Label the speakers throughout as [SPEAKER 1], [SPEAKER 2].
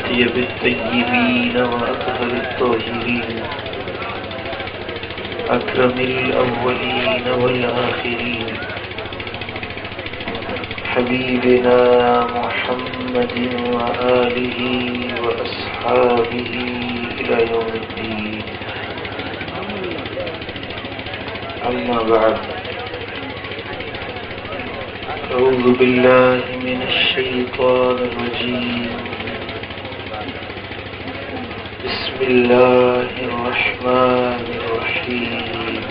[SPEAKER 1] طيب الطيبين وأطهر الطاهرين أكرم الأولين والآخرين حبيبنا محمد وآله وأصحابه إلى يوم الدين. أما بعد، أعوذ بالله من الشيطان الرجيم. بسم الله الرحمن الرحيم.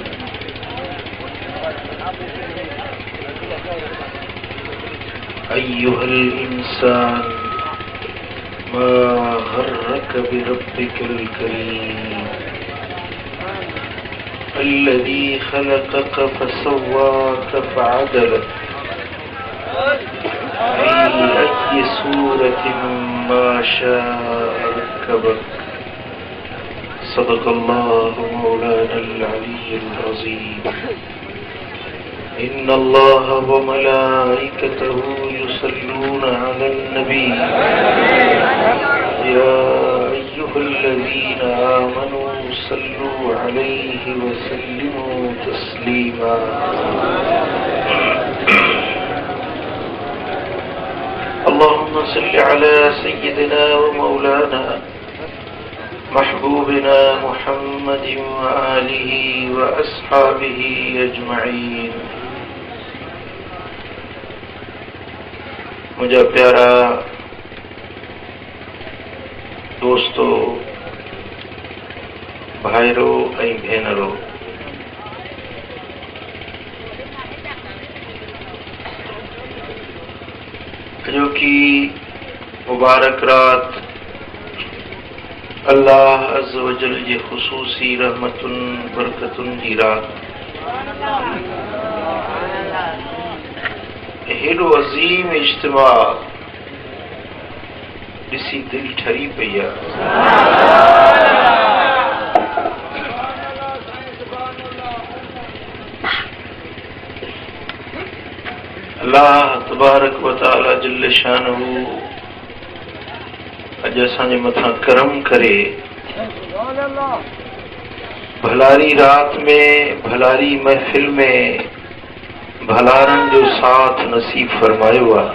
[SPEAKER 1] أيها الإنسان ما غرك بربك الكريم الذي خلقك فسواك فعدلك في أي صورة ما شاء ركبك. صدق الله مولانا العلي العظيم. إن الله وملائكته يصلون على النبي يا أيها الذين آمنوا صلوا عليه وسلموا تسليما. اللهم صل على سيدنا ومولانا محبوبنا محمد وآله وأصحابه أجمعين. मुझा प्यारा दोस्तों, भाईरो ऐं भेनरो, जो की मुबारक रात अल्लाह अज़्ज़ व जल जे ख़ुसूसी रहमतुन बरकतुन जी रात। हेॾो अज़ीम इज्तिमा ॾिसी दिलि ठरी पई आहे। अल्लाह तबारक व तआला जल्ल शानहू अॼु असांजे मथां करम करे भलारी रात में, भलारी महफ़िल में भलारन जो साथ नसीब फरमायो आहे।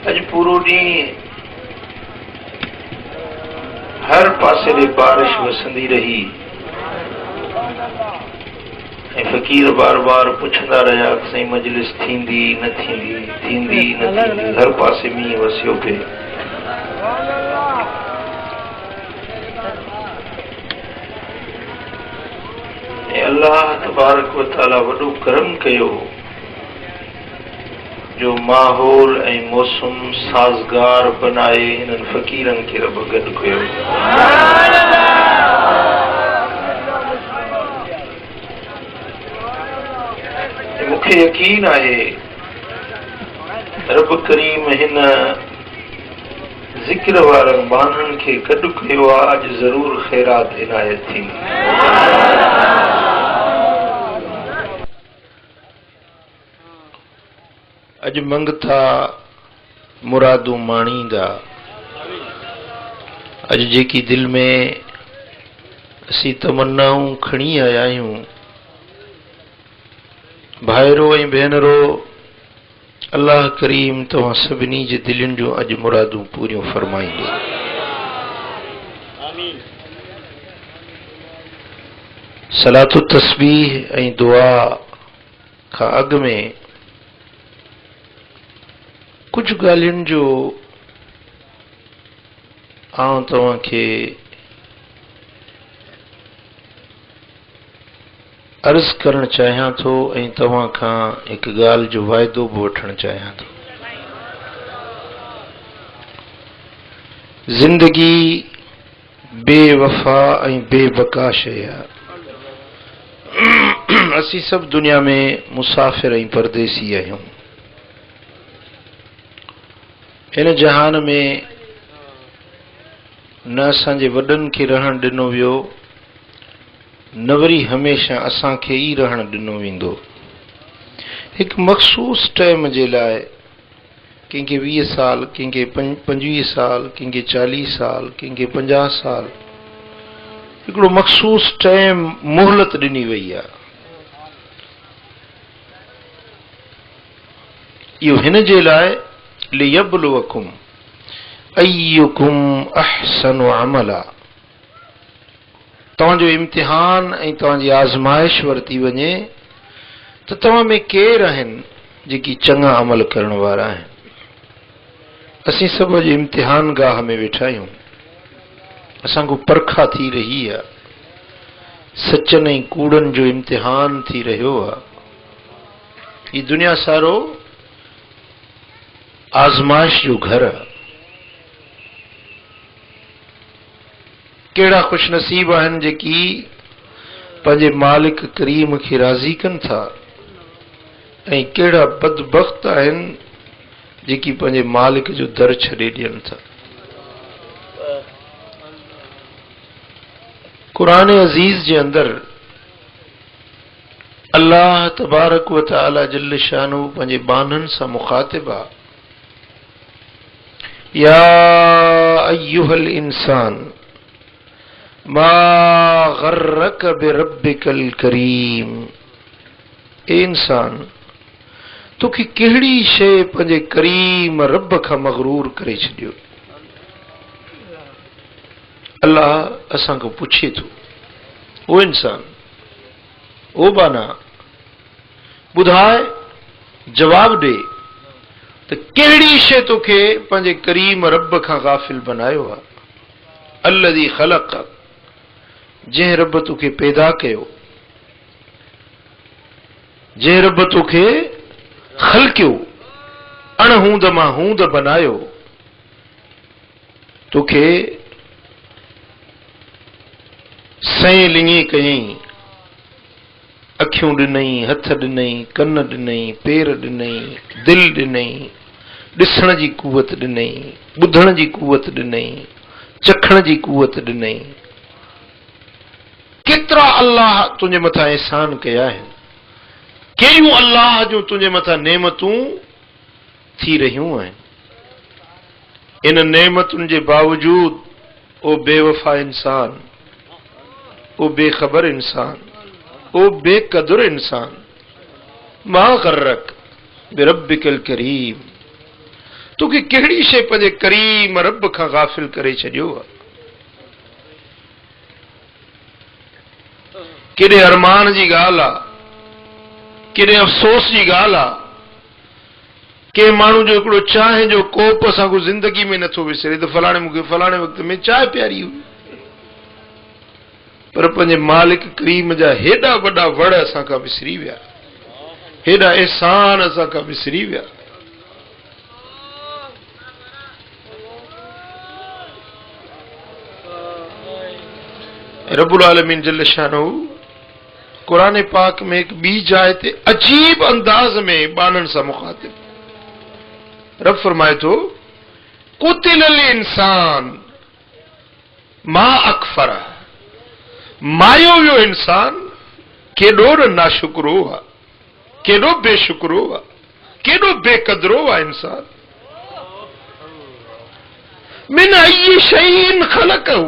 [SPEAKER 1] अॼु पूरो ॾींहुं हर पासे ॾे बारिश वसंदी रही ऐं फ़क़ीर बार बार पुछंदा रहिया त साईं मजलिस थींदी न थींदी, थींदी न थींदी। हर पासे मींहुं वसियो पिए। अल्लाह तबारक व तआला वॾो करम कयो जो माहौल ऐं मौसम साज़गार बनाए हिननि फ़क़ीरनि खे रब गॾु कयो। मूंखे यकीन आहे रब करीम हिन ज़िक्र वारनि बाननि खे गॾु कयो आहे। अॼु ज़रूर ख़ैरात इनायत थींदी। अॼु मंगता मुरादूं माणींदा। अॼु जेकी दिलि में असीं तमन्नाऊं खणी आया आहियूं, भाइरो ऐं भेनरो, अल्लाह करीम तव्हां सभिनी जे दिलयुनि जूं अॼु मुरादूं पूरियूं फरमाईंदो। सलातो तस्बीह ऐं दुआ खां अॻु में कुझु ॻाल्हियुनि जो आउं तव्हांखे अर्ज़ करणु चाहियां थो ऐं तव्हां खां हिकु ॻाल्हि जो वाइदो बि वठणु चाहियां थो। ज़िंदगी बेवफ़ा ऐं बेबका शइ आहे। असीं सभु दुनिया में मुसाफ़िर ऐं परदेसी आहियूं। इन जहान में न असांजे वॾनि खे रहण ॾिनो वियो, न वरी हमेशह असांखे ई रहण ॾिनो वेंदो। एक मखसूस टाइम जे लाए, कंहिंखे 20 साल, कंहिंखे 25 साल, कंहिंखे 40 साल, कंहिंखे 50 साल, हिकिड़ो मखसूस टाइम मोहलत ॾिनी वई आहे। इहो हिन जे लाइ लियब्लुवकुम अय्युकुम अहसनु अमला, तव्हांजो इम्तिहान ऐं तव्हांजी आज़माइश वरती वञे त तव्हां में केरु आहिनि जेकी चङा अमल करण वारा आहिनि। असीं सभु अॼु इम्तिहान गाह में वेठा आहियूं, असांखो परखा थी रही आहे, सचनि ऐं कूड़नि जो इम्तिहान थी रहियो आहे। ही दुनिया सारो आज़माइश जो घर आहे। कहिड़ा खुशनसीब आहिनि जेकी पंहिंजे मालिक करीम खे राज़ी कनि था, ऐं कहिड़ा बदबख्त आहिनि जेकी पंहिंजे मालिक जो दर छॾे ॾियनि था। क़ुरान अज़ीज़ जे अंदर अल्लाह तबारक व तआला जल्ल शानु पंहिंजे बाननि सां मुखातिब आहे। या अय्युहल इंसान मा गर्रक बिरब्बिकल करीम, ए इंसान तोखे कहिड़ी शइ पंहिंजे करीम रब खां मगरूर करे छॾियो। अल्लाह असांखो पुछे थो, ओ इंसान, ओ बाना ॿुधाए, जवाब ॾे त कहिड़ी शइ तोखे पंहिंजे करीम रब खां गाफ़िल बनायो आहे। अल्लज़ी ख़लक़, जंहिं रब तोखे पैदा कयो, जंहिं रब तोखे ख़लक़ियो, अणहूंद मां हूंद बनायो, तोखे सएं लिङे कयईं, अखियूं ॾिनई, हथ ॾिनई, कन ॾिनई, पेर ॾिनई, दिलि ॾिनई, ॾिसण जी कुवत ॾिनई, ॿुधण जी कुवत ॾिनई, चखण जी कुवत ॾिनई। केतिरा अल्लाह तुंहिंजे मथां एहसान कया आहिनि, कहिड़ियूं अल्लाह जूं तुंहिंजे मथां नेमतूं थी रहियूं आहिनि। इन नेमतुनि जे बावजूद ओ बेवफा इंसान, ओ बेखबर इंसान, ओ बेकदुर इंसान, मा गर्रक बिरब्बिकल करीम, तोखे कहिड़ी शइ पंहिंजे करीम रब खां गाफ़िल करे छॾियो आहे। केॾे अरमान जी ॻाल्हि आहे, केॾे अफ़सोस जी ॻाल्हि आहे। के माण्हू जो हिकिड़ो चांहि जो कोप असांखो ज़िंदगी में नथो विसरे त फलाणे मूंखे फलाणे वक़्त में चांहि प्यारी हुई, पर पंहिंजे मालिक करीम जा हेॾा वॾा वड़ असांखां विसरी विया, हेॾा एहसान असांखां विसरी विया। रब्बुल आलमीन जल्ल शानहू कुरान पाक में एक ॿी जाइ ते अजीब अंदाज में बाननि सां मुखातिब रब फरमाए थो, कुतिलल इंसान मा अकफर, मारियो वियो इंसान, केॾो न नाशुक्रो आहे, केॾो बेशुक्रो आहे, केॾो बेकदरो आहे इंसान। मिन अय्यि शैइन ख़लक़हू,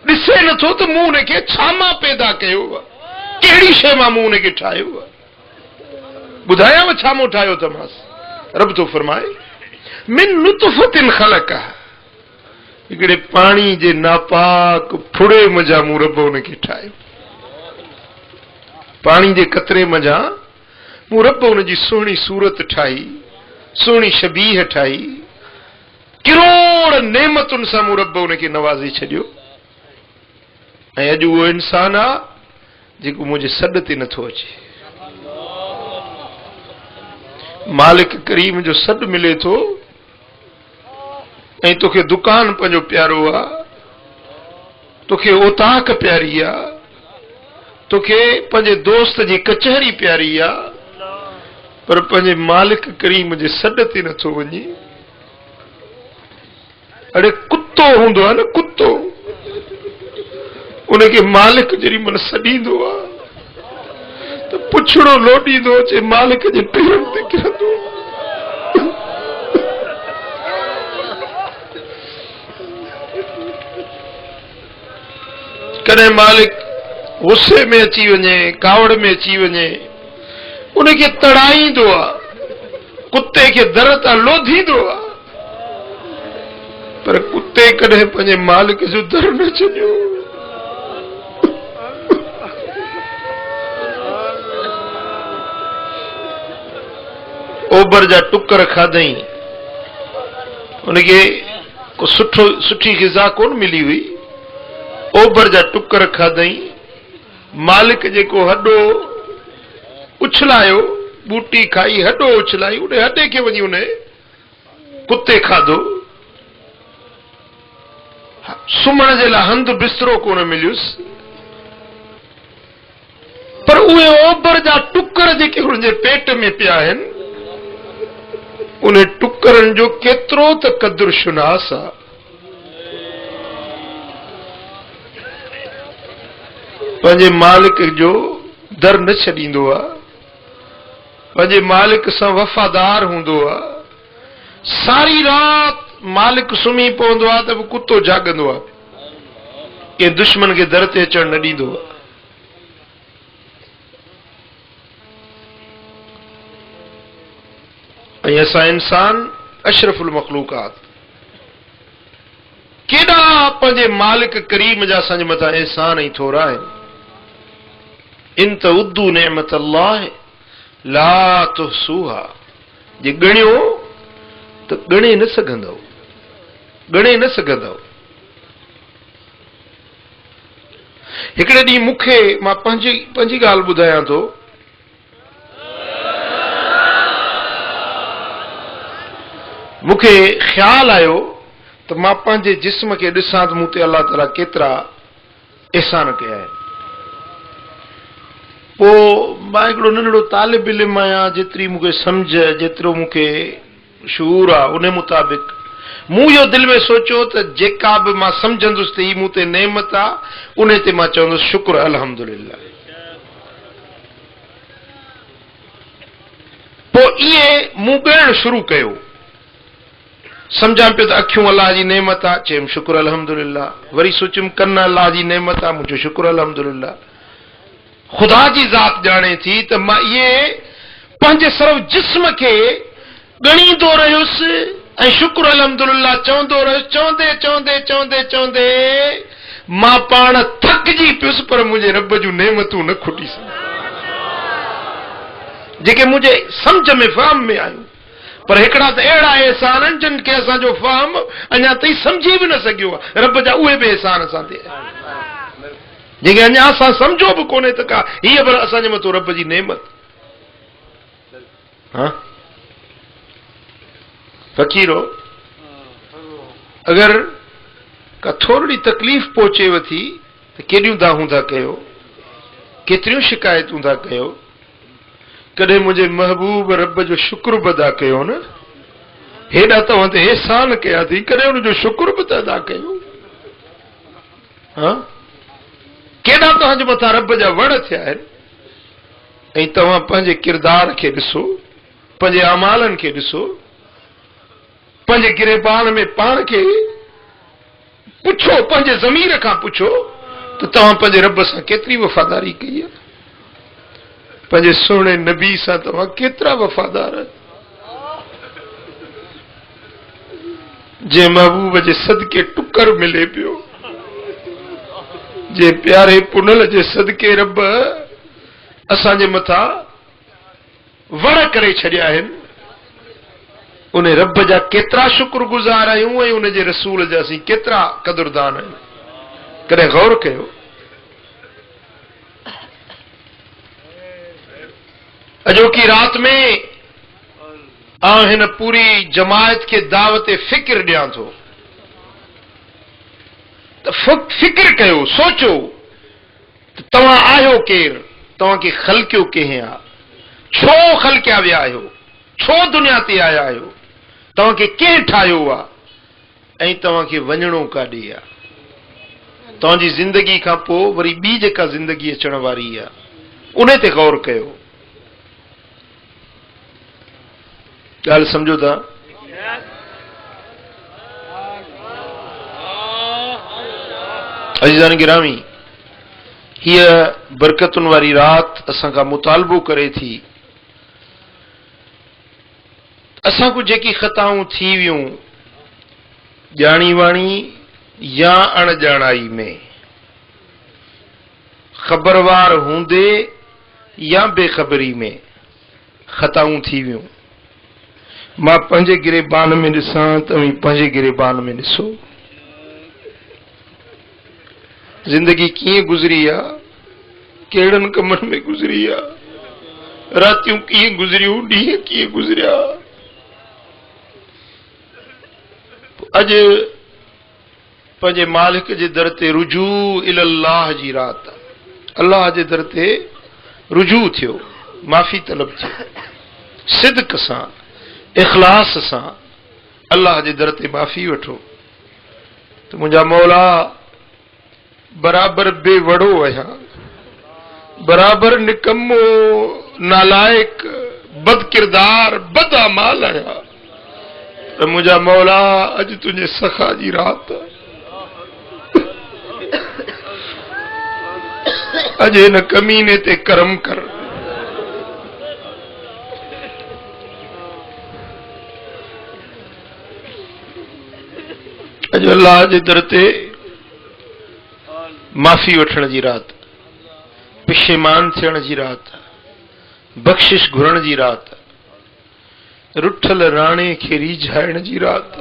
[SPEAKER 1] ॾिसे नथो त मूं हुनखे छा मां पैदा कयो आहे, कहिड़ी शइ मां मूं हुनखे ठाहियो आहे। ॿुधायांव छा मूं ठाहियो अथमांसि। रब थो फरमाए, मिन नुतफ़तिन ख़लक़ह, हिकिड़े पाणी जे नापाक फुड़े मज़ा मूं रब हुनखे ठाहियो। पाणी जे कतरे मज़ा मूं रब हुनजी सुहिणी सूरत ठाही, सुहिणी शबीह ठाही, किरोड़ नेमतुनि सां मूं रब हुनखे नवाज़े छॾियो। ऐं अॼु उहो इंसान आहे जेको मुंहिंजे सॾ ते नथो अचे। मालिक करीम जो सॾ मिले थो ऐं तोखे दुकान पंहिंजो प्यारो आहे, तोखे ओताक प्यारी आहे, तोखे पंहिंजे दोस्त जी कचहरी प्यारी आहे, पर पंहिंजे मालिक करीम जे सॾ ते नथो वञे। अड़े कुत्तो हूंदो आहे न, कुत्तो, उनखे मालिक जेॾी महिल सॾींदो आहे तो पुछड़ो लोडींदो चे मालिक जे पेरन ते किरंदो। कॾहिं मालिक गुस्से में अची वञे, कावड़ में अची वञे, उनखे तड़ाईंदो आहे, कुत्ते खे दर तां लोधींदो आहे, पर कुत्ते कॾहिं पंहिंजे मालिक जो दर न छॾियो। ओबर जा टुकर खाधई, उनखे को सुठी ग़िज़ा कोन मिली हुई, ओबर जा टुकर खाधई, मालिक जेको हॾो उछलायो, बूटी खाई हॾो उछलाई, उन हॾे खे वञी उन कुत्ते खाधो। सुम्हण जे लाइ हंधु बिस्तरो कोन मिलियुसि, पर उहे ओबर जा टुकर जेके हुनजे पेट में पिया आहिनि, उन टुकरनि जो केतिरो त क़दुरु शुनास आहे। पंहिंजे मालिक जो दर न छॾींदो आहे, पंहिंजे मालिक सां वफ़ादार हूंदो आहे। सारी रात मालिक सुम्ही पवंदो आहे त बि कुत्तो जाॻंदो आहे, कंहिं दुश्मन खे दर ते अचणु न ॾींदो आहे। ऐं असां इंसान अशरफुल मखलूकात, केॾा पंहिंजे मालिक करीम जा असांजे मथां एहसान ऐं थोरा आहिनि। इन तउद्दू नेमत अल्लाह ला तुहसूहा, जे ॻणियो त ॻणे न सघंदव, ॻणे न सघंदव। हिकिड़े ॾींहुं मूंखे, मां पंहिंजी ॻाल्हि ॿुधायां थो, मूंखे ख़्यालु आयो त मां पंहिंजे जिस्म खे ॾिसां त मूं ते अलाह ताला केतिरा एहसान कया आहिनि। पोइ मां हिकिड़ो नंढड़ो तालिब इल्म आहियां, जेतिरी मूंखे सम्झ, जेतिरो मूंखे शूर आहे, उन मुताबिक़ मूं इहो दिलि में सोचियो त जेका बि मां सम्झंदुसि त ही मूं ते नेमत आहे, उन ते मां चवंदुसि शुक्र अल्हम्दुलिल्लाह। पोइ इहे मूं ॻणणु शुरू कयो, सम्झां पियो त अखियूं अलाह जी नेमत आहे, चयुमि शुक्र अल्हम्दुलिल्लाह। वरी सोचियुमि कन अलाह जी नेमत आहे, मुंहिंजो शुक्र अल्हम्दुलिल्लाह। ख़ुदा जी ज़ात ॼाणे थी त मां इहे पंहिंजे सर्व जिस्म खे ॻणींदो रहियुसि ऐं शुक्र अल्हम्दुलिल्लाह चवंदो रहियुसि। चवंदे चवंदे चवंदे चवंदे मां पाण थकिजी पियुसि, पर मुंहिंजे रब जूं नेमतूं न खुटी सघियूं, जेके मुंहिंजे सम्झ में फ़हम में आयूं। पर हिकिड़ा त अहिड़ा एहसान आहिनि जिन खे असांजो फ़हम अञा ताईं सम्झी बि न सघियो आहे। रब जा उहे बि एहसान असां ते, जेके अञा असां सम्झो बि कोन्हे त का हीअ पर असांजे मथां रब जी नेमत। हा फ़क़ीरो, अगरि का थोरी तकलीफ़ पहुचेव थी त केॾियूं दाहूं था कयो, केतिरियूं शिकायतूं था कयो। कॾहिं मुंहिंजे महबूब रब जो शुक्र बि अदा कयो न, हेॾा तव्हां ते एहसान कया थी, कॾहिं हुनजो शुक्र बि त अदा कयो। हा केॾा तव्हांजे मथां रब जा वण थिया आहिनि, ऐं तव्हां पंहिंजे किरदार खे ॾिसो, पंहिंजे अमालनि खे ॾिसो, पंहिंजे गिरेबान में पाण खे पुछो, पंहिंजे ज़मीर खां पुछो त तव्हां पंहिंजे रब सां केतिरी वफ़ादारी कई आहे, पंहिंजे सुहिणे नबी सां तव्हां केतिरा वफ़ादार आहियो। जे महबूब जे सदके टुकर मिले पियो, जे प्यारे पुनल जे सदके रब असांजे मथां वण करे छॾिया आहिनि, उन रब जा केतिरा शुक्रगुज़ार आहियूं ऐं उन जे रसूल जा असीं केतिरा क़दुरदान आहियूं। कॾहिं गौर कयो, अॼोकी रात में आउं हिन पूरी जमायत खे दावत फ़िक्र ॾियां थो त फ़िक्र कयो, सोचो त तव्हां आहियो केरु, तव्हांखे ख़लकियो कंहिं आहे, छो ख़लकिया विया आहियो, छो दुनिया ते आया आहियो, तव्हांखे कंहिं ठाहियो आहे ऐं तव्हांखे वञणो काॾे आहे। तव्हांजी ज़िंदगी खां पोइ वरी ॿी जेका ज़िंदगी अचण वारी आहे, उन ते गौर कयो। ॻाल्हि सम्झो था? अज़ीज़ान गिरामी, हीअ बरकतुनि वारी रात असां खां मुतालबो करे थी असां को जेकी ख़ताऊं थी वियूं ॼाणी वाणी या अणॼाणाई में, ख़बरवार हूंदे या बेख़बरी में ख़ताऊं थी वियूं, मां पंहिंजे गिरेबान में ॾिसां, तव्हीं पंहिंजे गिरेबान में ॾिसो। जिंदगी कीअं गुज़री आहे, कहिड़नि कमनि में गुज़री आहे, रातियूं कीअं गुज़रियूं, ॾींहं कीअं गुज़रिया। अॼु पंहिंजे मालिक जे दर ते रुजू इलल्लाह जी रात, अल्लाह जे दर ते रुजू थियो, माफ़ी तलब थियो, सिदक सां इख़लास सां अल्लाह जे दर ते माफ़ी वठो त मुंहिंजा मौला बराबर बेवड़ो आहियां, बराबर निकम्मो, नालायक, बदकिरदार, बदअमाल आहियां, त मुंहिंजा मौला अॼु तुंहिंजे सखा जी रात, अॼु हिन कमीने ते करम कर। अॼु अल्लाह जे दर ते माफ़ी वठण जी रात, पिशेमान थियण जी रात, बख़्शिश घुरण जी रात, रुठल राणे खे रिझाइण जी रात।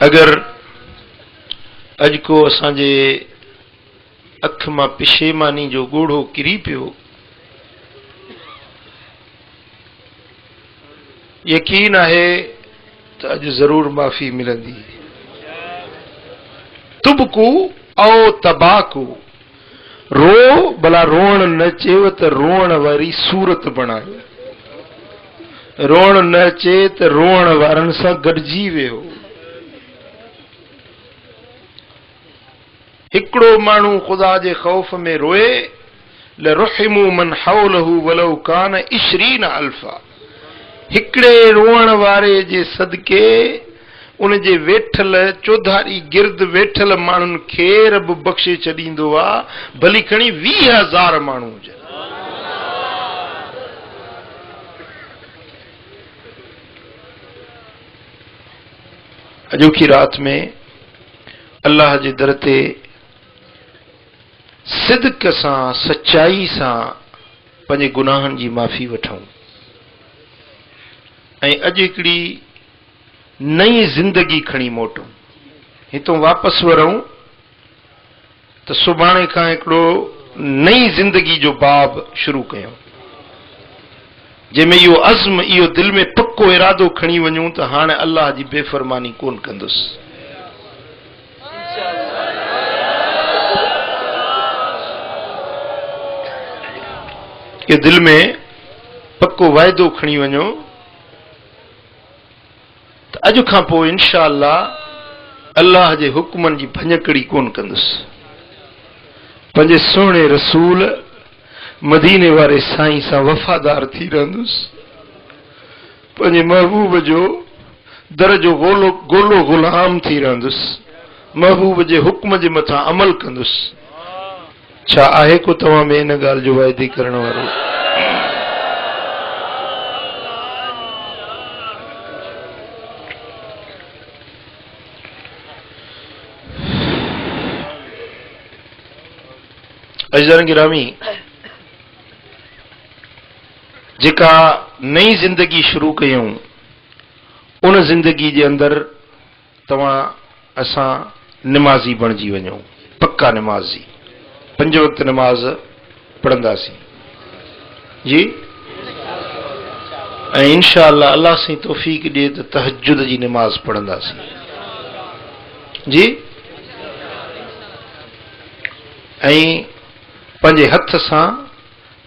[SPEAKER 1] अगर अॼु को असांजे अख मां पिशेमानी जो ॻोढ़ो किरी पियो, यकीन आहे त अॼु ज़रूर माफ़ी मिलंदी। तुबकू औ तबाकू, रो भला रोअण न चेव त रोअण वारी सूरत बणायो, रोअण न अचे त रोअण वारनि सां गॾिजी वियो। हिकिड़ो माण्हू ख़ुदा जे ख़ौफ़ में रोए, लरुहिमू मन हौलहू वलौ कान इशरीन अल्फा, हिकिड़े रोअण वारे जे सदके उन जे वेठल चौधारी गिर्द वेठल माण्हुनि खे रब बख़्शे छॾींदो आहे, भली खणी 20,000 माण्हू हुजनि। अॼोकी रात में अल्लाह जे दर ते सिदक सां, सच्चाई सां पंहिंजे गुनाहनि जी माफ़ी वठूं ऐं अॼु हिकिड़ी नई ज़िंदगी खणी मोटूं। हितों वापसि वरूं त सुभाणे खां हिकिड़ो नई ज़िंदगी जो बाब शुरू कयूं, जंहिंमें इहो अज़्म, इहो दिलि में पक्को इरादो खणी वञूं त हाणे अल्लाह जी बेफ़रमानी कोन कंदुसि। इहो दिलि में पक्को वाइदो खणी वञो त अॼु खां पोइ इंशा अल्लाह जे हुक्मनि जी भञकड़ी कोन कंदुसि, पंहिंजे सुहिणे रसूल मदीने वारे साईं सां वफ़ादार थी रहंदुसि, पंहिंजे महबूब जो दर जो गोलो गुलाम थी रहंदुसि, महबूब जे हुक्म जे मथां अमल कंदुसि। छा आहे को तव्हां में इन ॻाल्हि जो वाइदे करण वारो? अज़ीज़ान गिरामी, जेका नई ज़िंदगी शुरू कयूं उन ज़िंदगी जे अंदरि तव्हां असां निमाज़ी बणिजी वञूं, पक्का निमाज़ी, 5 वक्त नमाज पढ़ंदासीं जी, ऐं इंशा अल्लाह साईं तौफ़ीक़ ॾिए त तहज्जुद जी नमाज पढ़ंदासीं जी, ऐं पंहिंजे हथ सां,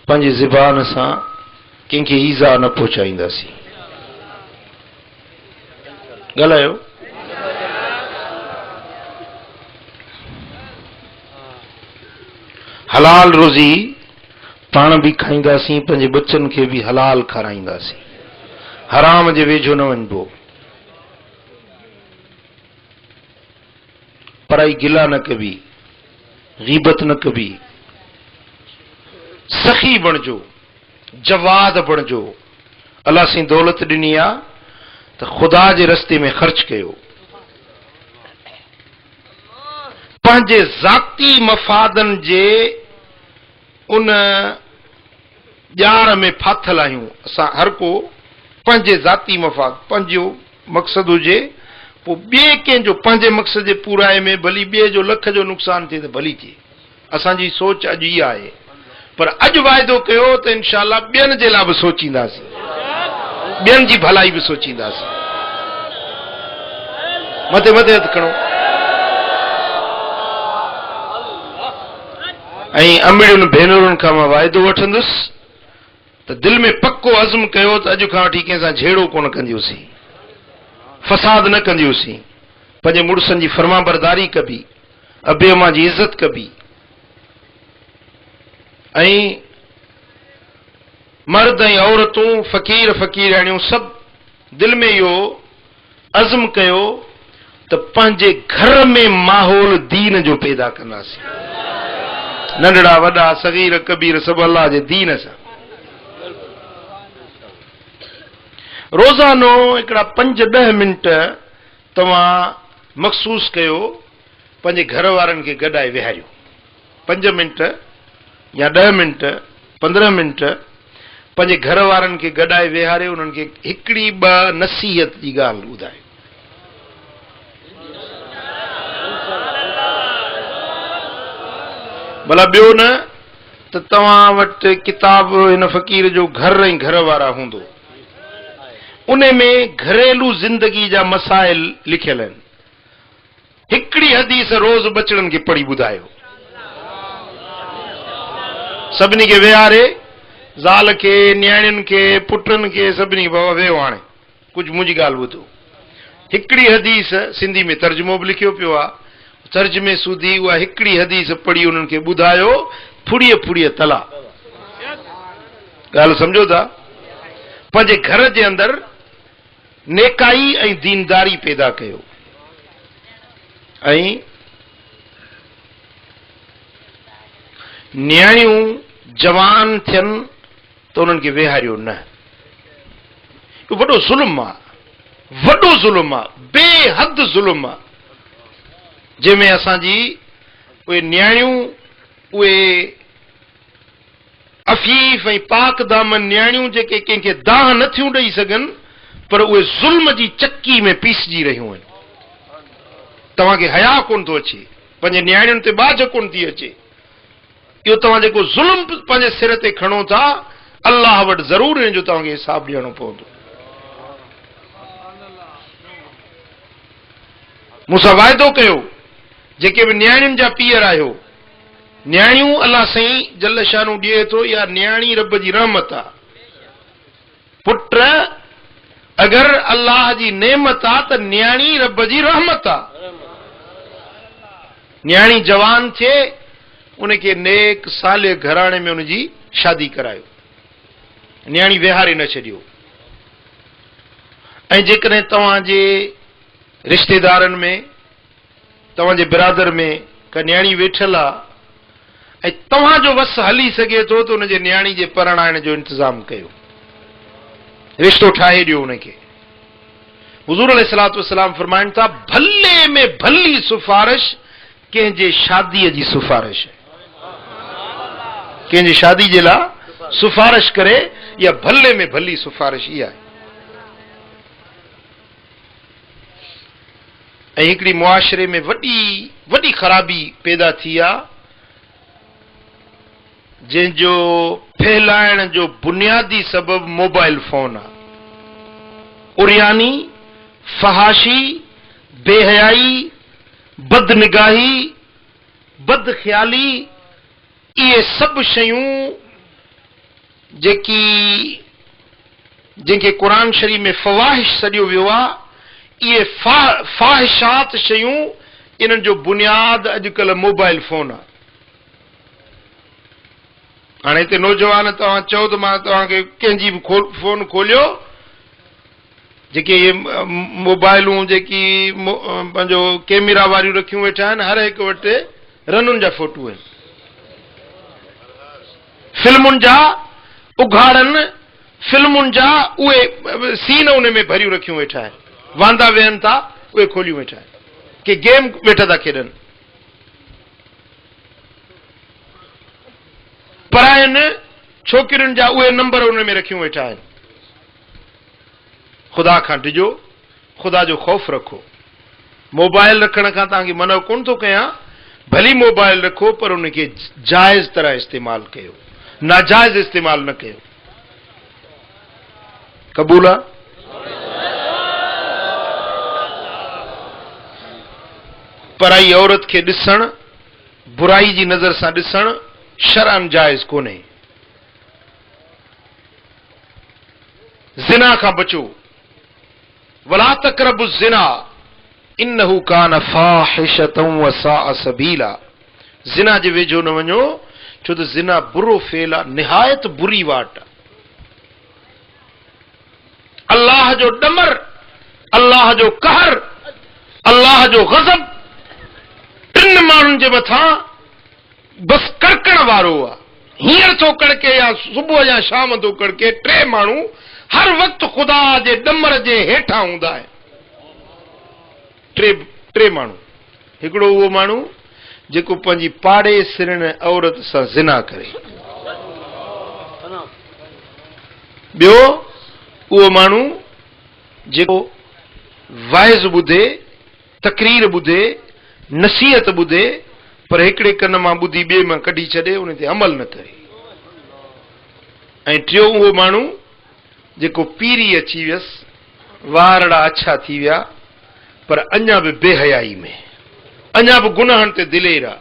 [SPEAKER 1] पंहिंजे ज़बान सां कंहिंखे ईज़ा न पहुचाईंदासीं। ॻाल्हायो। हलाल रोज़ी पाण बि खाईंदासीं, पंहिंजे बच्चनि खे बि हलाल खाराईंदासीं। हराम जे वेझो न वञिबो। पराई गिला न कबी, गीबत न कबी, सखी बणिजो, जवाद बणिजो। अल्लाह सी दौलत ॾिनी आहे त ख़ुदा जे रस्ते में ख़र्च कयो। पंहिंजे ज़ाती मफ़ादनि जे उन ॼाण में फाथल आहियूं असां। हर को पंहिंजे ज़ाती मफ़ाद, पंहिंजो मक़सदु हुजे, पोइ ॿिए कंहिंजो पंहिंजे मक़सद जे पूराए में भली ॿिए जो लख जो नुक़सानु थिए त भली थिए। असांजी सोच अॼु इहा आहे। पर अॼु वाइदो कयो त इनशाला ॿियनि जे लाइ बि सोचींदासीं, ॿियनि जी भलाई बि सोचींदासीं। मथे मथे हथु खणो। ऐं अमिड़ियुनि भेनरुनि खां मां वाइदो वठंदुसि त दिलि में पको अज़्म कयो त अॼु खां वठी कंहिंसां झेड़ो कोन कंदियूंसीं, फसाद न कंदियूंसीं, पंहिंजे मुड़ुसनि जी फर्मा बरदारी कबी, अबे अम्मा जी इज़त कबी। ऐं मर्द ऐं औरतूं, फ़क़ीर फ़क़ीराणियूं सभु दिलि में इहो अज़्म कयो त पंहिंजे घर में माहौल दीन जो पैदा कंदासीं। नंढड़ा वॾा, सगीर कबीर सभु अल्लाह जे दीन सां। रोज़ानो हिकिड़ा 5-10 मिंट तव्हां मखसूस कयो, पंहिंजे घर वारनि खे गॾाए विहारियो। 5 मिंट या 10 मिंट, 15 मिंट पंहिंजे घर वारनि खे गॾाए विहारियो, उन्हनि खे हिकिड़ी 2 नसीहत जी ॻाल्हि ॿुधायो। भला ॿियो न त तव्हां वटि किताब हिन फ़क़ीर जो घर ऐं घर वारा हूंदो, उन में घरेलू ज़िंदगी जा मसाइल लिखियल आहिनि। हिकिड़ी हदीस रोज़ बचड़नि खे पढ़ी ॿुधायो। सभिनी खे विहारे, ज़ाल खे, न्याणियुनि खे, पुटनि खे, सभिनी खे, बाबा वेहो हाणे कुझु मुंहिंजी ॻाल्हि ॿुधो। हिकिड़ी हदीस सिंधी में तर्जुमो बि लिखियो पियो आहे, तर्जुमे सूदी उहा हिकिड़ी हदीस पढ़ी उन्हनि खे ॿुधायो। फुड़ीअ फुड़ीअ तला। ॻाल्हि सम्झो था? पंहिंजे घर जे अंदरि नेकाई ऐं दीनदारी पैदा कयो। ऐं न्याणियूं जवान थियनि त उन्हनि खे वेहारियो न। इहो वॾो ज़ुल्म आहे, वॾो ज़ुल्म आहे, बेहद ज़ुल्म आहे, जंहिंमें असांजी उहे न्याणियूं, उहे अफ़ीफ़ ऐं पाक दामन न्याणियूं जेके कंहिंखे दाह नथियूं ॾेई सघनि, पर उहे ज़ुल्म जी चक्की में पीसजी रहियूं आहिनि। तव्हांखे हया कोन थो अचे, पंहिंजे न्याणियुनि ते बाझ कोन थी अचे। इहो तव्हां जेको ज़ुल्म पंहिंजे सिर ते खणो था, अल्लाह वटि ज़रूरु हिन जो तव्हांखे हिसाब ॾियणो पवंदो। मूंसां वाइदो कयो, जेके बि न्याणियुनि जा पीअर आहियो, न्याणियूं अल्लाह साईं जल शानू ॾिए थो, या न्याणी रब जी रहमत आहे। पुट अगरि अल्लाह जी नेमत आहे त न्याणी रब जी रहमत आहे। न्याणी जवान थिए, उनखे नेक साले घराणे में उनजी शादी करायो, न्याणी विहारे न छॾियो। ऐं जेकॾहिं तव्हांजे रिश्तेदारनि में, तव्हांजे बिरादर में का न्याणी वेठल आहे ऐं तव्हांजो वस हली सघे थो त उनजे न्याणी जे परणाइण जो इंतज़ाम कयो, रिश्तो ठाहे ॾियो उनखे। हुज़ूर अलैहिस्सलातु वस्सलाम फरमाइनि था, भले में भली सिफारिश कंहिंजे शादीअ जी सिफारिश है। कंहिंजी शादी जे लाइ सिफारिश करे, या भले में भली सिफारिश इहा आहे। ऐं हिकिड़ी मुआशरे में वॾी वॾी ख़राबी पैदा थी आहे, जंहिंजो फैलाइण जो बुनियादी सबब मोबाइल फोन आहे। उरियानी, फहाशी, बेहयाई, बदनिगाही, बदख्याली, इहे सभु शयूं जंहिंखे क़ुरान शरीफ़ में फवाहिश सॾियो वियो आहे, ये फाहिशात शयूं इन्हनि जो बुनियाद अॼुकल्ह मोबाइल फोन आहे। हाणे हिते नौजवान तव्हां चओ त मां तव्हांखे कंहिंजी बि फोन खोलियो, जेके इहे मोबाइलूं जेकी पंहिंजो कैमरा वारियूं रखियूं वेठा आहिनि, हर हिकु वटि रनुनि जा फोटू आहिनि, फिल्मुनि जा उघाड़नि, फिल्मुनि जा उहे सीन उन में भरियूं रखियूं वेठा आहिनि, वांदा वेहनि था उहे खोलियूं वेठा आहिनि, के गेम वेठा था खेॾनि, पढ़ाइनि छोकिरियुनि जा उहे नंबर उन में रखियूं वेठा आहिनि। ख़ुदा खां डिॼो, ख़ुदा जो ख़ौफ़ रखो। मोबाइल रखण खां तव्हांखे मना कोन थो कयां, भली मोबाइल रखो पर उनखे जाइज़ तरह इस्तेमालु कयो, नाजाइज़ इस्तेमालु न कयो। क़बूल आहे? पराई औरत खे ॾिसणु, बुराई जी नज़र सां ॾिसणु शरअन जाइज़ कोन्हे। ज़िना खां बचो, वला तक़रबु ज़िना इन्नहु कान फ़ाहिशतन व साअ सबीला। ज़िना जे वेझो न वञो, छो त ज़िना बुरो फेल आहे, निहायत बुरी वाट आहे। अल्लाह जो ॾमर, अल्लाह जो कहर, अल्लाह जो ग़ज़ब टिन माण्हुनि जे मथां बस कड़कण वारो आहे। हींअर थो कड़के या सुबुह या शाम थो कड़के, टे माण्हू हर वक़्तु ख़ुदा जे ॾमर जे हेठां हूंदा आहिनि। टे माण्हू, हिकिड़ो उहो माण्हू जेको पंहिंजी पाड़े सिरण औरत सां ज़िना करे, ॿियो उहो माण्हू जेको वाइज़ ॿुधे, तकरीर ॿुधे, नसीहत ॿुधे, पर हिकिड़े कन मां ॿुधी ॿिए मां कढी छॾे, उन ते अमल न करे। ऐं टियों उहो माण्हू जेको पीरी अची वियसि, वारड़ा अछा थी विया, पर अञा बि बेहयाई में, अञा बि गुनाहनि ते दिलेर आहे।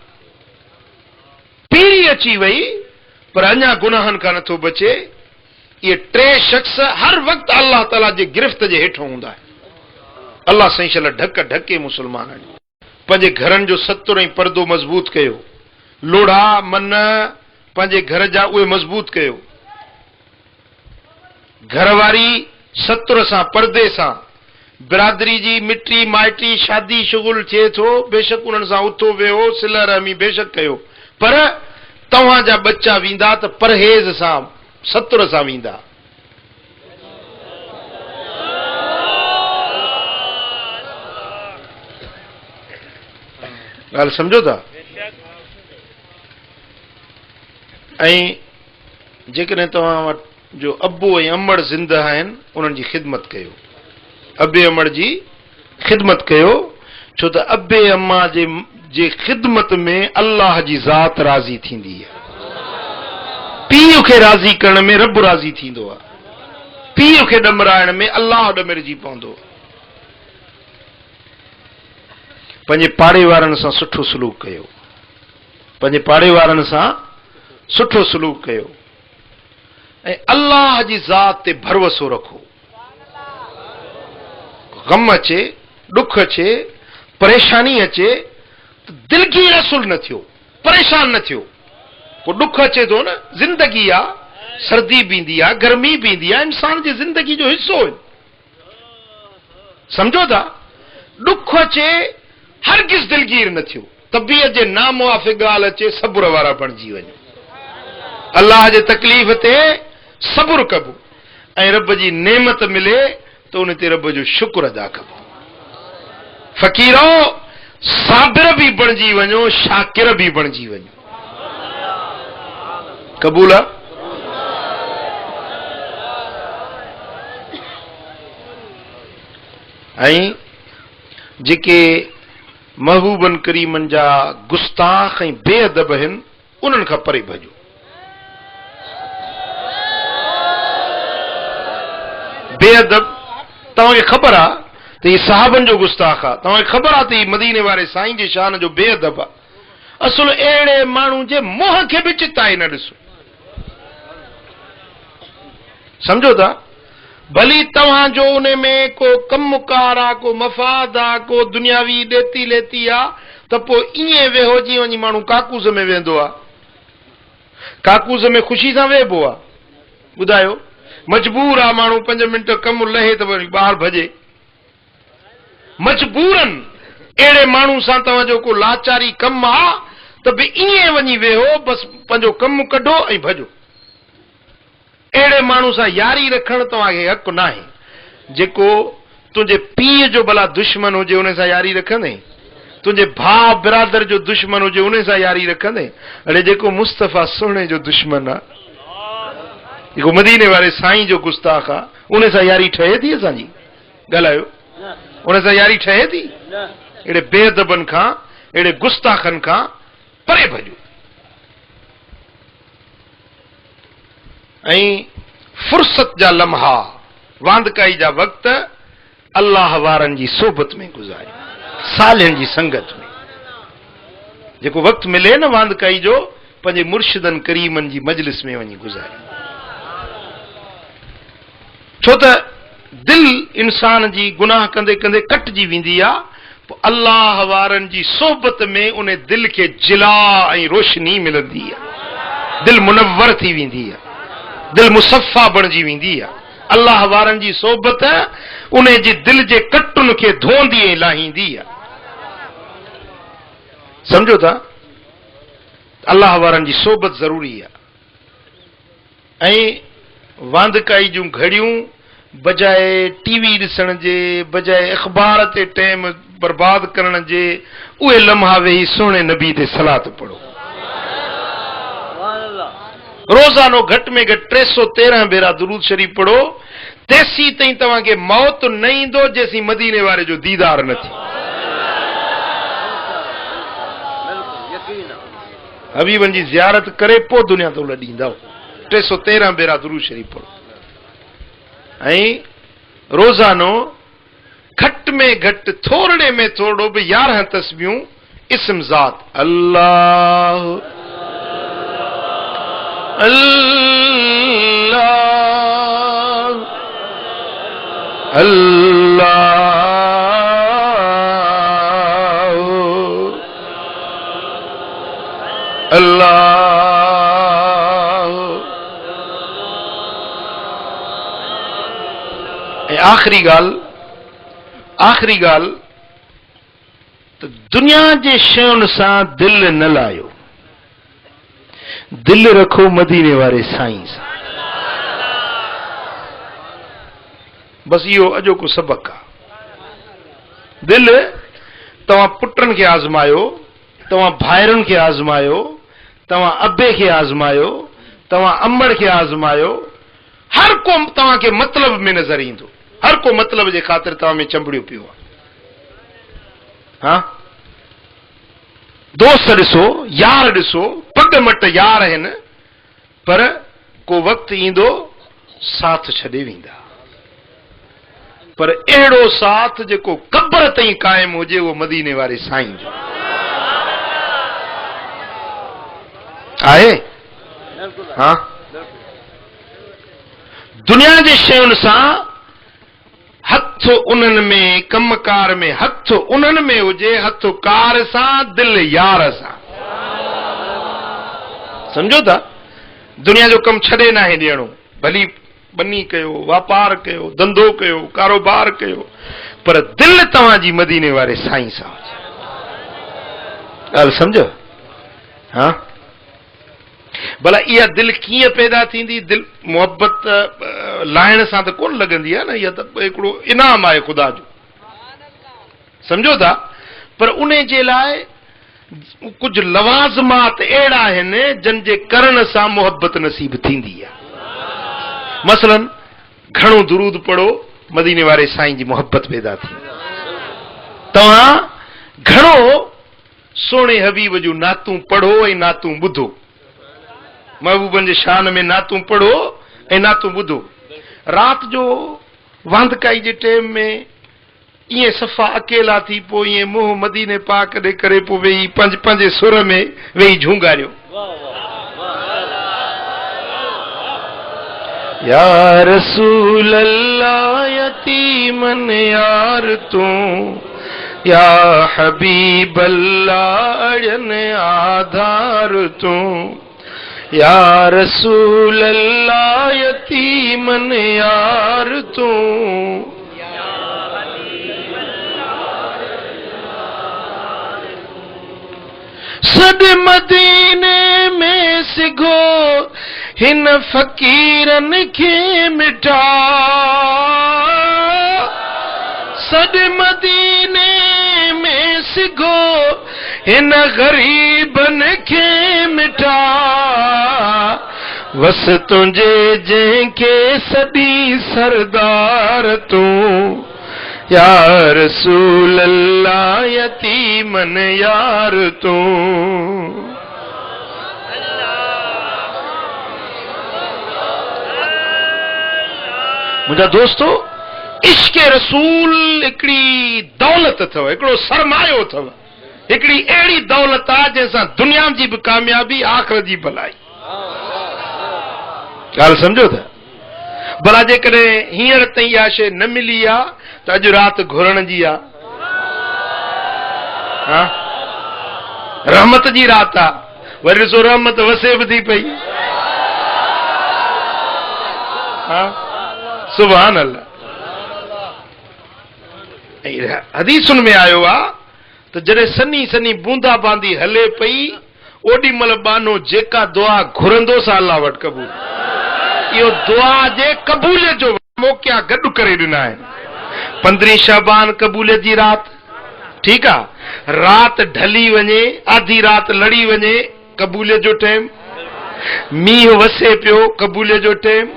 [SPEAKER 1] पीरी अची वई पर अञा गुनाहनि खां नथो बचे। इहे टे शख़्स हर वक़्तु अल्लाह ताला जे गिरफ़्त जे हेठों हूंदा आहिनि। अल्लाह साईं शल ढक ढके मुस्लमाननि पंहिंजे घरनि जो सतुर ऐं पर्दो मज़बूत कयो, लोढ़ा मन पंहिंजे घर जा उहे मज़बूत कयो। घरवारी सतुर सां, पर्दे सां, बिरादरी जी मिटी माइटी शादी शुगुल थिए थो, बेशक उन्हनि सां उथो वेहो, सिल रहमी बेशक कयो, पर तव्हां जा बच्चा वेंदा त परहेज़ सां, सतुर सां वेंदा। ॻाल्हि सम्झो था? ऐं जेकॾहिं तव्हां वटि जो अबो ऐं अमड़ ज़िंदा आहिनि, उन्हनि जी ख़िदमत कयो, अबे अमड़ जी ख़िदमत कयो, छो त अबे अम्मा जे ख़िदमत में अल्लाह जी ज़ात राज़ी थींदी आहे। पीउ खे राज़ी करण में रब राज़ी थींदो आहे, पीउ खे ॾमराइण में अल्लाह ॾमरजी पवंदो आहे। पंहिंजे पाड़े वारनि सां सुठो सलूक कयो, पंहिंजे पाड़े वारनि सां सुठो सलूक कयो, ऐं अल्लाह जी ज़ात ते भरोसो रखो। ग़म अचे, ॾुख अचे, परेशानी अचे त दिलगीर असुल न थियो, परेशान न थियो। पोइ ॾुख अचे थो न, ज़िंदगी आहे, सर्दी बि ईंदी आहे, गर्मी बि ईंदी आहे, इंसान जी ज़िंदगी जो हिसो आहे, सम्झो था? ॾुख अचे, हरगिज़ दिलगीर न थियो, तबीयत जे नामुवाफ़िक़ ॻाल्हि अचे, सबुर वारा बणिजी वञो। अल्लाह जे तकलीफ़ ते सबुर कबो, ऐं रब जी नेमत मिले त उन ते रब जो शुक्र अदा कबो। फ़क़ीरो साबिर बि बणिजी वञो, शाकिर बि बणिजी वञो। क़बूल आहे? ऐं जेके महबूबन करीमन जा गुस्ताख ऐं बेअदब आहिनि, उन्हनि खां परे भॼो। बेअदब, तव्हांखे ख़बर आहे त हीउ साहबनि जो गुस्ताख आहे, तव्हांखे ख़बर आहे त हीउ मदीने वारे साईं जे शान जो बेअदब आहे। असुल अहिड़े माण्हू जे मुंहं खे बि चिताए न ॾिसो, सम्झो था? भली तव्हां जो उन में को कमुकार आ, को मफ़ाद आ, को दुनियावी ॾेती लेती आ, त पोइ ईअं वेहो जीअं वञी माण्हू काकूज़ में वेंदो आहे। काकूज़ में ख़ुशी सां वेहबो आहे? ॿुधायो, मजबूर आहे माण्हू, 5 मिंट कमु लहे त वरी ॿाहिरि भॼे। मजबूरन अहिड़े माण्हू सां तव्हांजो को लाचारी कमु आहे त बि ईअं वञी वेहो, बसि पंहिंजो कमु कढो ऐं भॼो। अहिड़े माण्हू सां यारी रखणु तव्हांखे हक़ न आहे। जेको तुंहिंजे पीउ जो भला दुश्मन हुजे उन सां यारी रखंदे, तुंहिंजे भाउ बिरादर जो दुश्मन हुजे उन सां यारी रखंदे, अड़े जेको मुस्तफ़ा सुहिणे जो दुश्मन आहे, जेको मदीने वारे साईं जो गुस्ताख आहे, उन सां यारी ठहे थी असांजी? ॻाल्हायो, उन सां यारी ठहे थी? अहिड़े बेअदबनि खां, अहिड़े गुस्ताखनि खां परे भॼो। ऐं फुर्सत जा लम्हा, वांदकाई जा वक़्त अल्लाह वारनि जी सोबत में गुज़ारियो, सालियनि जी संगत में। जेको वक़्तु मिले न वांदकाई जो, पंहिंजे मुर्शिदनि करीमनि जी मजलिस में वञी गुज़ारियो। छो त दिल इंसान जी गुनाह कंदे कंदे कटिजी वेंदी आहे, पोइ अल्लाह वारनि जी सोबत में उन दिल खे जिला ऐं रोशनी मिलंदी आहे, दिल मुनव्वर थी वेंदी आहे, दिल मुसफ़ा बणिजी वेंदी आहे। अल्लाह वारनि जी सोबत उन जी दिल जे कटुनि खे धोंदी ऐं लाहींदी आहे। सम्झो था? अल्लाह वारनि जी सोबत ज़रूरी आहे। ऐं वांदकाई जूं घड़ियूं बजाए टीवी ॾिसण जे, बजाए अख़बार ते टाइम बर्बाद करण जे, उहे लम्हा वेही सुहिणे नबी ते सलात पढ़ो। रोज़ानो घटि में घटि 313 भेरा दुरूद शरीफ़ पढ़ो। तेसी ताईं तव्हांखे मौत न ईंदो जेसीं मदीने वारे जो दीदार न थी। हबीबनि जी ज़ियारत करे पोइ दुनिया तो लॾींदव। 313 भेरा दुरूद शरीफ़ पढ़ो। ऐं रोज़ानो घटि में घटि, थोरे में थोरो बि 11 तस्बीहूं इस्म ज़ात अल्लाह अल्लाह अल्लाह अल्लाह। ऐं आख़िरी ॻाल्हि त दुनिया जे शयुनि सां दिलि न लायो, दिल रखो मदीने वारे साईं सां। बस इहो अॼोको सबक़ आहे। दिल तव्हां पुटनि खे आज़मायो, तव्हां भाइरनि खे आज़मायो, तव्हां अबे खे आज़मायो, तव्हां अम्मड़ खे आज़मायो, हर को तव्हांखे मतिलब में नज़र ईंदो, हर को मतिलब जे ख़ातिर तव्हां में चंबड़ियो पियो आहे। हाँ, दोस्त ॾिसो, यार ॾिसो, पग मट यार आहिनि, पर को वक़्तु ईंदो साथ छॾे वेंदा। पर अहिड़ो साथ जेको क़ब्र ताईं क़ाइम हुजे, उहो मदीने वारे साईं जो आहे। हाँ, दुनिया जे शयुनि सां हथ उन्हनि में, कमकार में हथ उन्हनि में हुजे, हथ कार सां, दिल यार सां। समझो था? दुनिया जो कमु छॾे न आहे ॾियणो, भली बनी कयो, वापार कयो, धंधो कयो, कारोबार कयो, पर दिल तव्हांजी मदीने वारे साईं सां हुजे। ॻाल्हि सम्झो? हाँ, भला इहा दिल कीअं पैदा थींदी? दिल मोहब्बत लाइण सां त कोन लॻंदी आहे न, इहा त हिकिड़ो इनाम आहे ख़ुदा जो। सम्झो था? पर उन जे लाइ कुझु लवाज़मात अहिड़ा आहिनि जिन जे करण सां मोहब्बत नसीब थींदी आहे। मसलन घणो दुरूद पढ़ो, मदीने वारे साईं जी मोहब्बत पैदा थी। तव्हां घणो सोणे हबीब जूं नातूं पढ़ो ऐं नातूं ॿुधो, महबूबनि जे शान में नातूं पढ़ो ऐं नातूं ॿुधो। राति जो वांदकाई जे टाइम में ईअं सफ़ा अकेला थी पोइ ईअं मुंहुं मदीने पाक ॾे करे पोइ वेही पंहिंजे सुर में वेही झूंगारियो। या रसूल अल्लाह यतीमन यार तू, या हबीब अल्लाह अड़न आधार तू, या रसूल अल्लाह यतीमन यार तू। सद मदीने में सिगो हिन फकीरन खे मिठा, सद मदीने में सिगो हिन गरीबन खे मिठा, वस तुंहिंजे जंहिंखे सदी सरदार तू, या रसूल अल्लाह यतीमन यार तू। मुंहिंजा दोस्तों, इश्क रसूल हिकिड़ी दौलत अथव, हिकिड़ो सरमायो अथव, हिकिड़ी अहिड़ी दौलत आहे जंहिंसां दुनिया जी बि कामयाबी, आख़िरत जी भलाई। ॻाल्हि सम्झो था? भला जेकॾहिं हींअर ताईं इहा शइ न मिली आहे त अॼु राति घुरण जी आहे। रहमत जी राति आहे, वरी ॾिसो रहमत वसे बि थी पई। सुभान अल्लाह। हदीसुनि में आयो आहे त जॾहिं सनी सनी बूंदा बांदी हले पई, ओॾी महिल बानो जेका दुआ घुरंदो सा अल्लाह वटि क़बूल। इहो दुआ जे क़बूलियत जो मौक़िया गॾु करे ॾिना आहिनि। 15 शाबान क़बूलियत जी राति, ठीकु आहे, राति ढली वञे, आधी राति लड़ी वञे, क़बूलियत जो टाइम, मींहुं वसे पियो, क़बूलियत जो टाइम,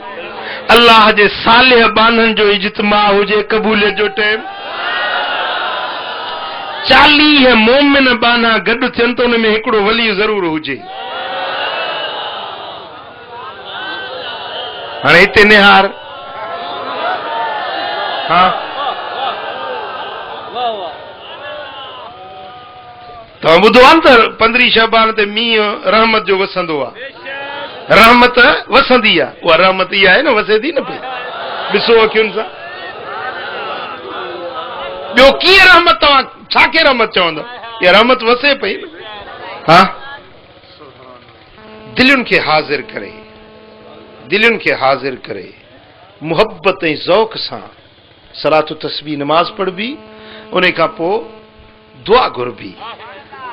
[SPEAKER 1] अल्लाह जे सालिह बाननि जो इज्तिमा हुजे, क़बूलियत जो टाइम, 40 मोमिन बाना गॾु थियनि त हुन में हिकिड़ो वली ज़रूर हुजे। हाणे हिते निहार, तव्हां ॿुधो आहे न त 15 शाबान ते मींहुं रहमत जो वसंदो आहे, रहमत वसंदी आहे, उहा रहमत इहा आहे न, वसे थी न पई। ॾिसो अखियुनि सां, ॿियो कीअं रहमत, तव्हां छा खे रहमत चवंदो? इहा रहमत वसे पई न। हा, दिलुनि खे हाज़िर करे, दिलुनि खे हाज़िर करे, मुहब्बत ऐं ज़ौक़ सां सलात तस्बीह नमाज पढ़बी, उन खां पोइ दुआ घुरबी।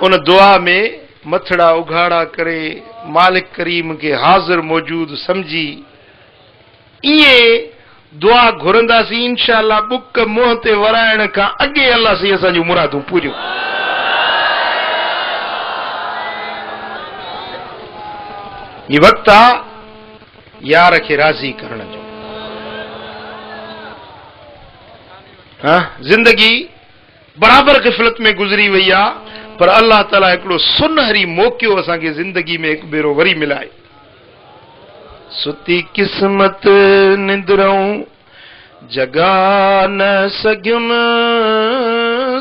[SPEAKER 1] उन दुआ में मथड़ा उघाड़ा करे मालिक करीम खे हाज़िर मौजूद समझी इएं दुआ घुरंदासीं, इंशाअल्लाह बुक मुंहं ते वराइण खां अॻे अल्लाह साईं असांजूं मुरादूं पूरियूं। हीउ वक़्तु आहे यार खे राज़ी करण जो। ज़िंदगी बराबरि ग़फ़लत में गुज़री वई आहे, पर अल्लाह ताला हिकिड़ो सुनहरी मौक़ियो असांखे ज़िंदगी में हिकु भेरो वरी मिलाए। सुती क़िस्मत निंदरऊं जगा न सघियुमि,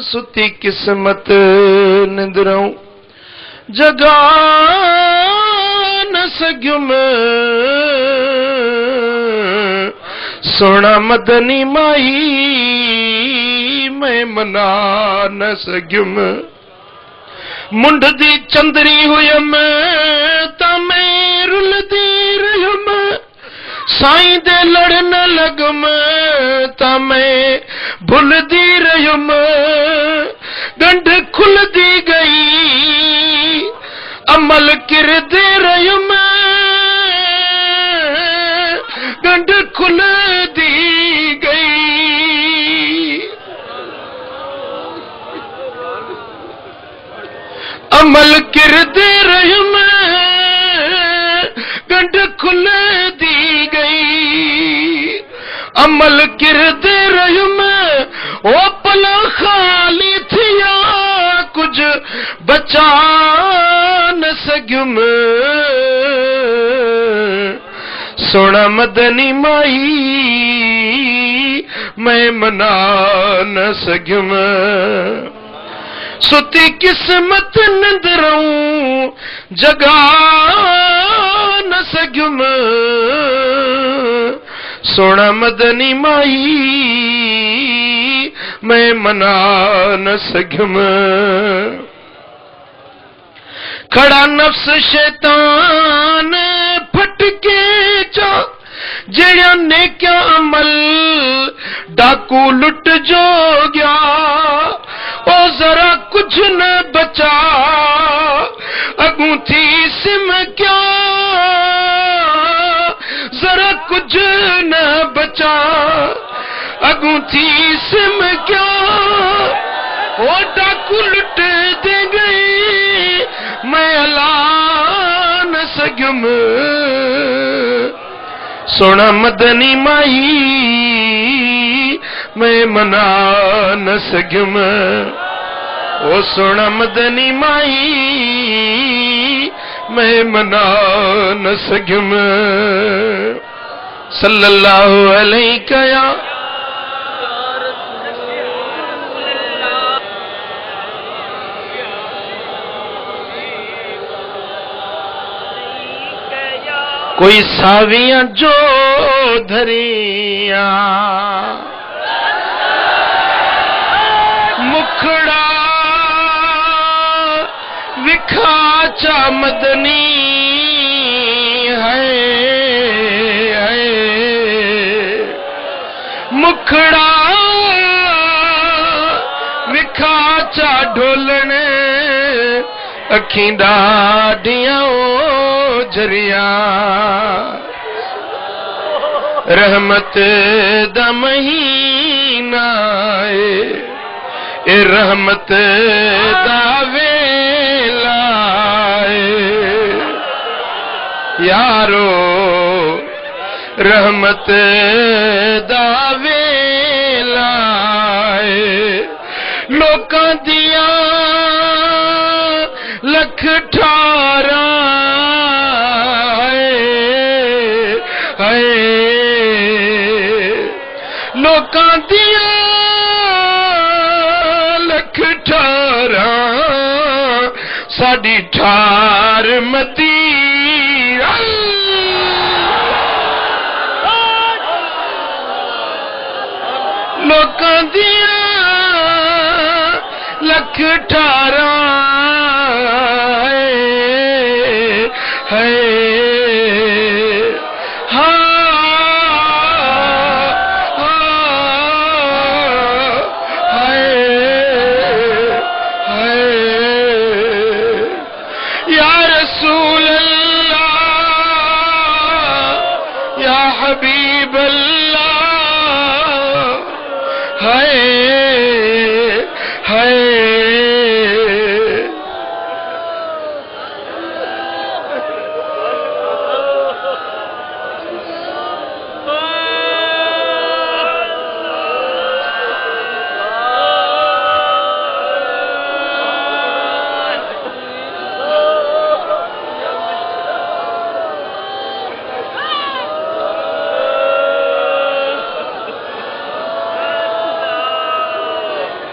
[SPEAKER 1] सुती क़िस्मत निंदरऊं जगा न सघियुमि, सोना मदनी माई मैं मना न सघियुमि, मुंड दी चंदरी हुयमि त मैं रुलदी रहियुमि, साईं दे लड़ न लगुमि त मैं भुलदी रहियुमि, गंढ खुलदी गई अमल किरदे रहियुमि, गंढ खुलदी गई अमल किरदे रहियुमि, गंढ खुलदी गई अमल किरदे रहियुमि, ओ पल ख़ाली थिया कुछ बचा न सघियुमि, सोना मदनी माई मैं मना न सघियुमि, सुती क़िस्मत निंदरऊं जगा न सघियुमि, सोना मदनी माई मैं मना न सघम खड़ा नफ्स शैतान फटके चा जेड़ा ने क्या अमल डाकू लुट जो गया ओ जरा कुछ न बचा अगू थी सिम क्या जरा कुछ न बचा अगू थी सिम क्या ओ डाकू लुट दे गई मैं अला न सघम सोना मदनी माई मैं मना न सघम ओ सोना मदनी माई मैं मना न सघम सल्लल्लाहु अलैहि या कोई सावियां जो धरिया मुखड़ा विखा चा मदनी है मुखड़ा विखा चा ढोलने अखीं डाडियां जरिया रहमत दा महीना ए रहमत दा वेला यारो रहमत दा वेला लोकां दियां लख ठारा लोकां दियां लख ठारा साडी ठार मदी लोकां दियां लख ठारा है हबीब अल्लाह है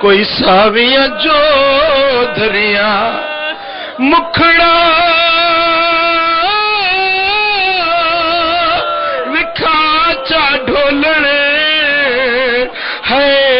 [SPEAKER 1] कोई सावियां जो धरिया मुखड़ा विखा चा ढोलने है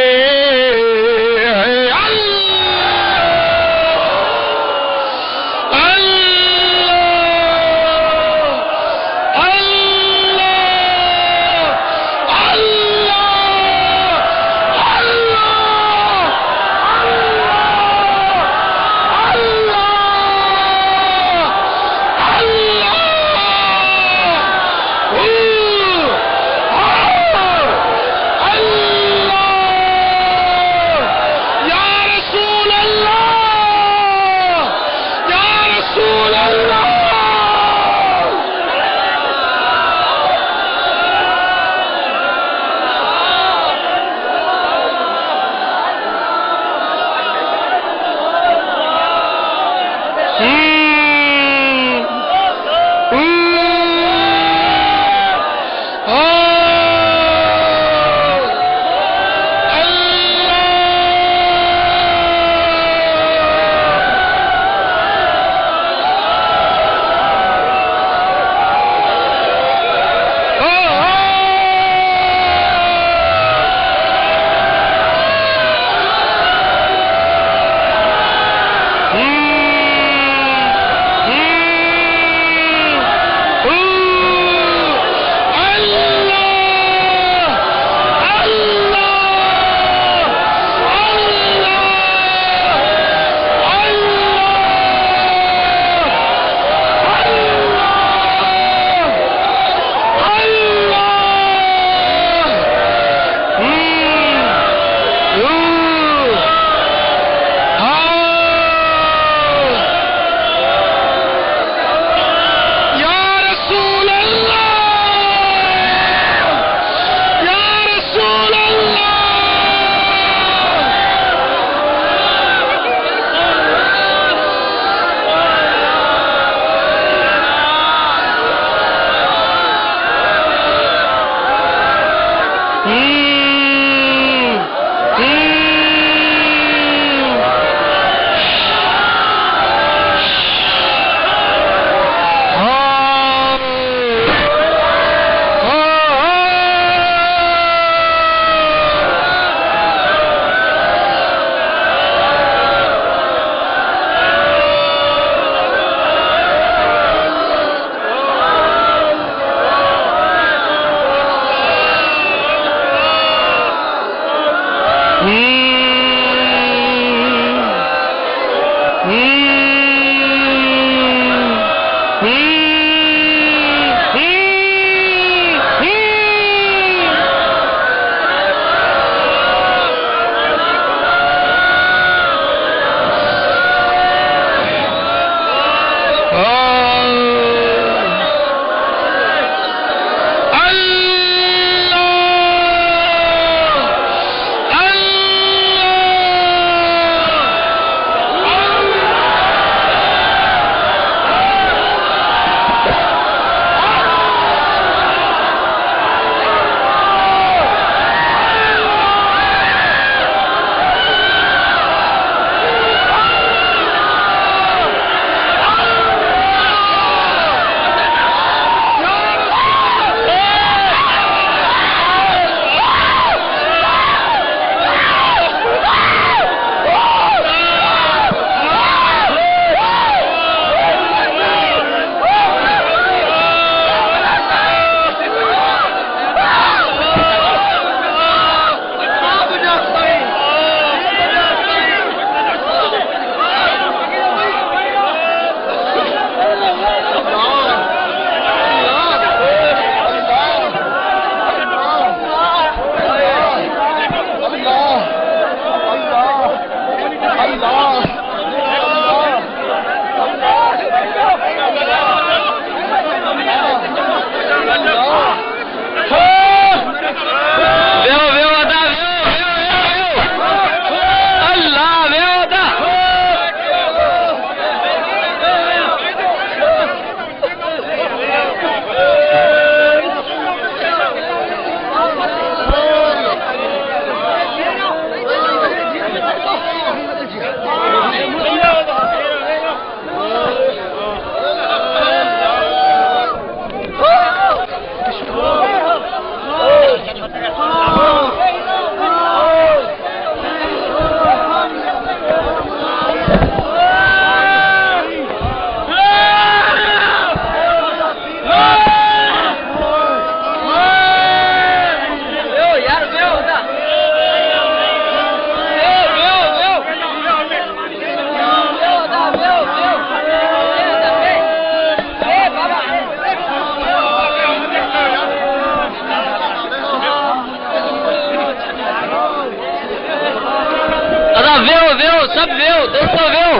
[SPEAKER 2] सब वेहो दोस्तों वेहो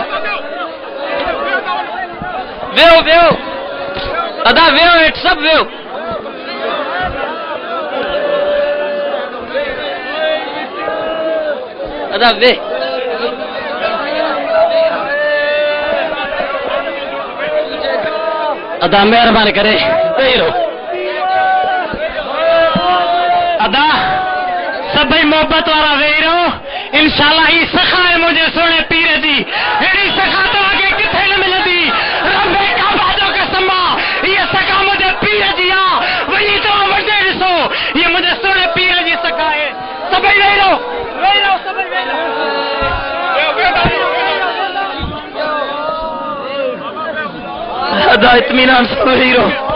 [SPEAKER 2] वेहो वेहो अदा वेहो हेठ सब वेहो अदा वे अदा मेहरबानी करे वेही रहो अदा सभई मोहब्बत वाला वेही रहो इंशाल्लाह ही सखा है मुझे सोने पीर जी एड़ी सखा तो आगे किथे न मिलदी रब्बे काबा जो कसमा ये सखा मुझे पीर जी आ वही तो वजह ॾिसो ये मुझे सोने पीर जी सखा है सभई वेही रहो सभई वेही रहो अदा इत्मीनान से वेही रहो